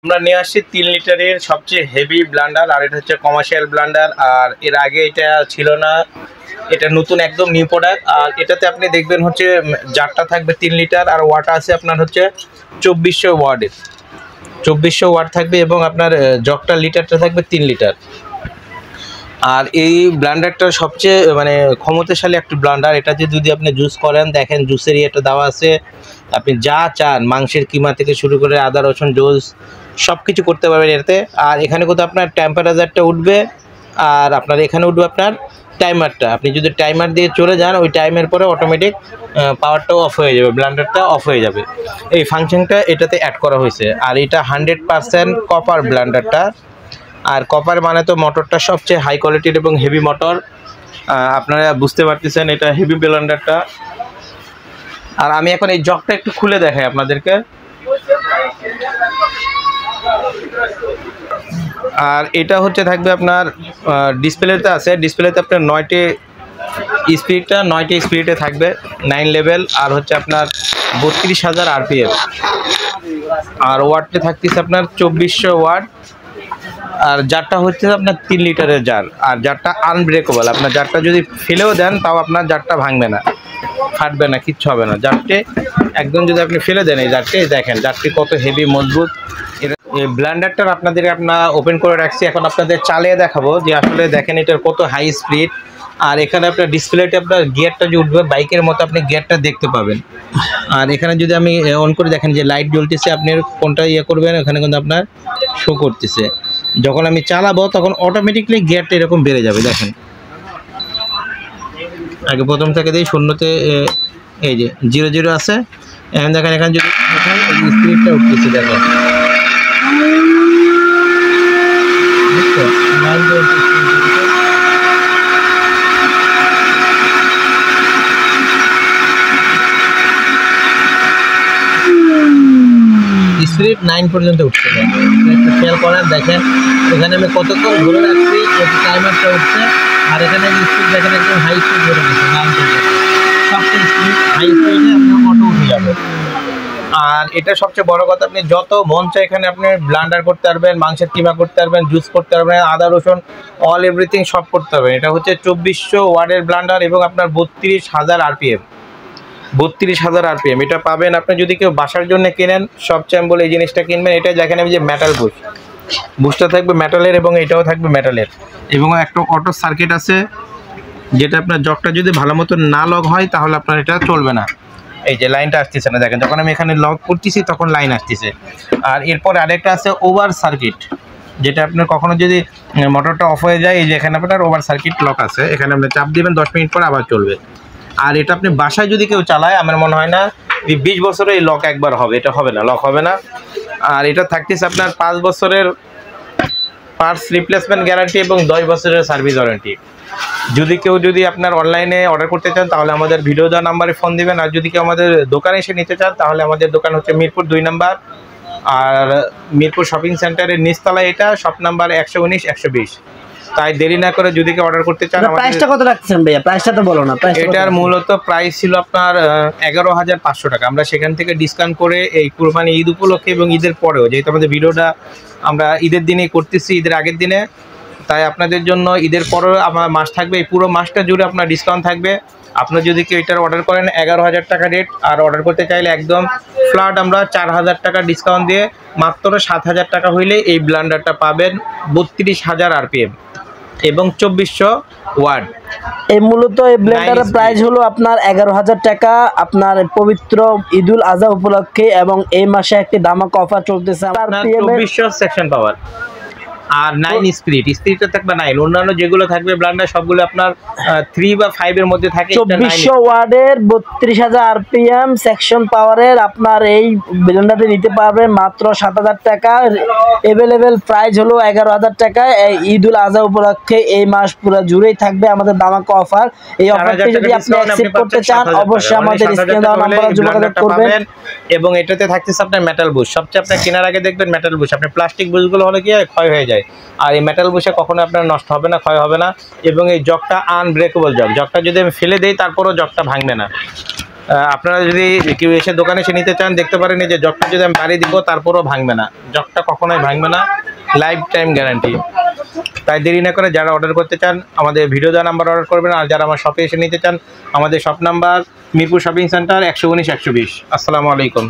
আমরা নিয়ে আসছি 3 লিটারের সবচেয়ে হেভি ব্লান্ডার, আর এটা হচ্ছে কমার্শিয়াল ব্লান্ডার। আর এর আগে এটা ছিল না, এটা নতুন একদম নিউ প্রোডাক্ট। আর এটাতে আপনি দেখবেন হচ্ছে জারটা থাকবে 3 লিটার, আর ওয়াট আছে আপনার হচ্ছে 2400 ওয়াটের, 2400 ওয়াট থাকবে, এবং আপনার জগটা লিটারটা থাকবে 3 লিটার। আর এই ব্লান্ডারটা সবচেয়ে ক্ষমতাশালী একটা ব্লান্ডার। এটাতে যদি আপনি জুস করেন, দেখেন জুসেরই একটা দেওয়া আছে, আপনি যা চান মাংসের কিমা থেকে শুরু করে আদা রসুন জুস সব কিছু করতে পারবেন এটাতে। আর এখানে কিন্তু আপনার টেম্পারেচারটা উঠবে, আর আপনার এখানে উঠবে আপনার টাইমারটা। আপনি যদি টাইমার দিয়ে চলে যান, ওই টাইমের পরে অটোমেটিক পাওয়ারটাও অফ হয়ে যাবে, ব্লান্ডারটা অফ হয়ে যাবে। এই ফাংশনটা এটাতে অ্যাড করা হয়েছে। আর এটা 100% কপার ব্লান্ডারটা। আর কপার মানে তো মোটরটা সবচেয়ে হাই কোয়ালিটির এবং হেভি মোটর, আপনারা বুঝতে পারতেছেন এটা হেভি ব্লেন্ডারটা। আর আমি এখন এই জগটা একটু খুলে দেখাই আপনাদেরকে। আর এটা হচ্ছে থাকবে আপনার ডিসপ্লেতে আছে, ডিসপ্লেতে আপনার 9টি স্পিডটা 9টি স্পিডে থাকবে, 9 লেভেল। আর হচ্ছে আপনার 32,000 আরপিএম। আর ওয়াটটা থাকতেছে আপনার 2400 ওয়াট। আর জারটা হচ্ছে আপনার 3 লিটারের জার। আর জারটা আনব্রেকেবল, আপনার জারটা যদি ফেলেও দেন তাও আপনার জারটা ভাঙবে না, ফাটবে না, কিচ্ছু হবে না। জারটি একদম যদি আপনি ফেলে দেন, এই জারটি দেখেন জারটি কত হেভি মজবুত। এই ব্লেন্ডারটা আপনাদের ওপেন করে রাখছি, এখন আপনাদের চালিয়ে দেখাবো যে আসলে দেখেন এটার কত হাই স্পিড। আর এখানে আপনার ডিসপ্লেতে আপনার গিয়ারটা যে উঠবে বাইকের মতো, আপনি গিয়ারটা দেখতে পাবেন। আর এখানে যদি আমি অন করে দেখেন যে লাইট জ্বলতেছে, আপনি কোনটা করবেন এখানে কিন্তু আপনার শো করতেছে। যখন আমি চালাবো তখন অটোমেটিকলি গিয়ারটা এরকম বেড়ে যাবে। দেখেন আগে প্রথম থেকে দিই শূন্যতে, এই যে 00 আছে, এখন দেখেন এখানে যদি স্পিডটা উঠতেছে, দেখেন স্পিড 9 পর্যন্ত উঠছে। একটু খেয়াল করেন, দেখেন এখানে আমি কতক্ষণ ধরে রাখছি, টাইমারটা উঠছে। আর এখানে স্পিড দেখেন একদম হাই স্পিড ধরে গেছে, 9 পর্যন্ত। সবচেয়ে স্পিড হাই স্পিডে আপনার অটো উঠে যাবে। আর এটা সবচেয়ে বড় কথা, আপনি যত মন চায় এখানে আপনি ব্লান্ডার করতে পারবেন, মাংসের কিমা করতে পারবেন, জুস করতে পারবেন, আদা রসুন অল এভরিথিং সব করতে পারবেন। এটা হচ্ছে 2400 ওয়াটের ব্লান্ডার এবং আপনার 32,000 আরপিএম, 32,000 আরপিএম। এটা পাবেন আপনি যদি কেউ বাসার জন্য কেনেন, সবচেয়ে আমি বলে এই জিনিসটা কিনবেন। এটা যেখানে আমি যে মেটাল বুশটা থাকবে মেটালের, এবং এটাও থাকবে মেটালের, এবং একটা অটো সার্কিট আছে, যেটা আপনার জগটা যদি ভালো মতো না লক হয় তাহলে আপনার এটা চলবে না। এই যে লাইনটা আসতেছে না, দেখেন যখন আমি এখানে লক করতেছি তখন লাইন আসতেছে। আর এরপর আরেকটা আছে ওভার সার্কিট, যেটা আপনার কখনো যদি মোটরটা অফ হয়ে যায়, এই যে এখানে আপনার ওভার সার্কিট লক আছে, এখানে আপনি চাপ দিবেন 10 মিনিট পর আবার চলবে। আর এটা আপনি বাসায় যদি কেউ চালায়, আমার মনে হয় না 20 বছরে এই লক একবার হবে, এটা হবে না, লক হবে না। আর এটা থাকতেছে আপনার 5 বছরের পার্টস রিপ্লেসমেন্ট গ্যারান্টি এবং 10 বছরের সার্ভিস ওয়ারেন্টি। যদি আপনার অনলাইনে অর্ডার করতে চান তাহলে আমাদের ভিডিও দেওয়া নাম্বারে ফোন দিবেন। আর যদি কেউ আমাদের দোকানে এসে নিতে চান তাহলে আমাদের দোকান হচ্ছে মিরপুর 2 নাম্বার, আর মিরপুর শপিং সেন্টারের নিচতলায়, এটা শপ নাম্বার 119 120। তাই দেরি না করে যদি কেউ অর্ডার করতে চান। প্রাইসটা কত রাখছেন ভাইয়া? প্রাইসটা তো বলো না। এটার মূলত প্রাইস ছিল আপনার 11,500 টাকা। আমরা সেখান থেকে ডিসকাউন্ট করে এই কুরবানি ঈদ উপলক্ষে এবং ঈদের পরেও, যেহেতু আমাদের ভিডিওটা আমরা ঈদের দিনেই করতেছি, ঈদের আগের দিনে, তাই আপনাদের জন্য ঈদের পরেও আমার মাস থাকবে, এই পুরো মাসটা জুড়ে আপনার ডিসকাউন্ট থাকবে। আপনার যদি কেউ এটার অর্ডার করেন 11,000 টাকা রেট, আর অর্ডার করতে চাইলে একদম ফ্ল্যাট আমরা 4,000 টাকা ডিসকাউন্ট দিয়ে মাত্র 7,000 টাকা হইলে এই ব্লান্ডারটা পাবেন 32,000 আরপিএম এবং 2400 ওয়াট। এই মূলত এই ব্লেন্ডারের প্রাইস হলো আপনার 11,000 টাকা আপনার পবিত্র ঈদুল আজহা উপলক্ষে, এবং এই মাসে একটি ধামাকা অফার চলতেছে। আপনার 2400 সেকশন পাওয়ার আর 9 স্পিডটা থাকবে 9। অন্যান্য যেগুলো থাকবে ব্লান্ডার সবগুলো আপনার 3 বা 5 এর মধ্যে থাকে। 2400 ওয়াটের 32,000 আরপিএম সেকশন পাওয়ারের আপনার এই ব্লেন্ডারটি নিতে পারবেন মাত্র 7,000 টাকা। अवेलेबल প্রাইস হলো 11,000 টাকা। ঈদুল আজহা উপলক্ষে এই মাস পুরো জুড়েই থাকবে আমাদের ধামাকা অফার। এই অফারটি যদি আপনি অ্যাকসেপ্ট করতে চান অবশ্যই আমাদের স্ক্রিনে দেওয়া নম্বরে যোগাযোগ করবেন। এবং এটাতে থাকতেছে আপনার মেটাল বুশ। সবচেয়ে আপনার কেনার আগে দেখবেন মেটাল বুশ। আপনি প্লাস্টিক বুশগুলো হলে কি ক্ষয় হয়ে যায়, আর এই মেটাল বুশে কখনো আপনার নষ্ট হবে না, ক্ষয় হবে না। এবং এই জগটা আনব্রেকেবল জগটা যদি আমি ফেলে দেই তারপরও জগটা ভাঙবে না। আপনারা যদি কেউ এসে দোকানে এসে নিতে চান দেখতে পারেন এই যে জগটা যদি আমি বাড়ি দিব তারপরেও ভাঙবে না, জগটা কখনোই ভাঙবে না, লাইফ টাইম গ্যারান্টি। তাই দেরি না করে যারা অর্ডার করতে চান আমাদের ভিডিও দেওয়া নাম্বার অর্ডার করবেন, আর যারা আমার শপে এসে নিতে চান আমাদের shop number Mirpur shopping centre 119 120। আসসালামু আলাইকুম।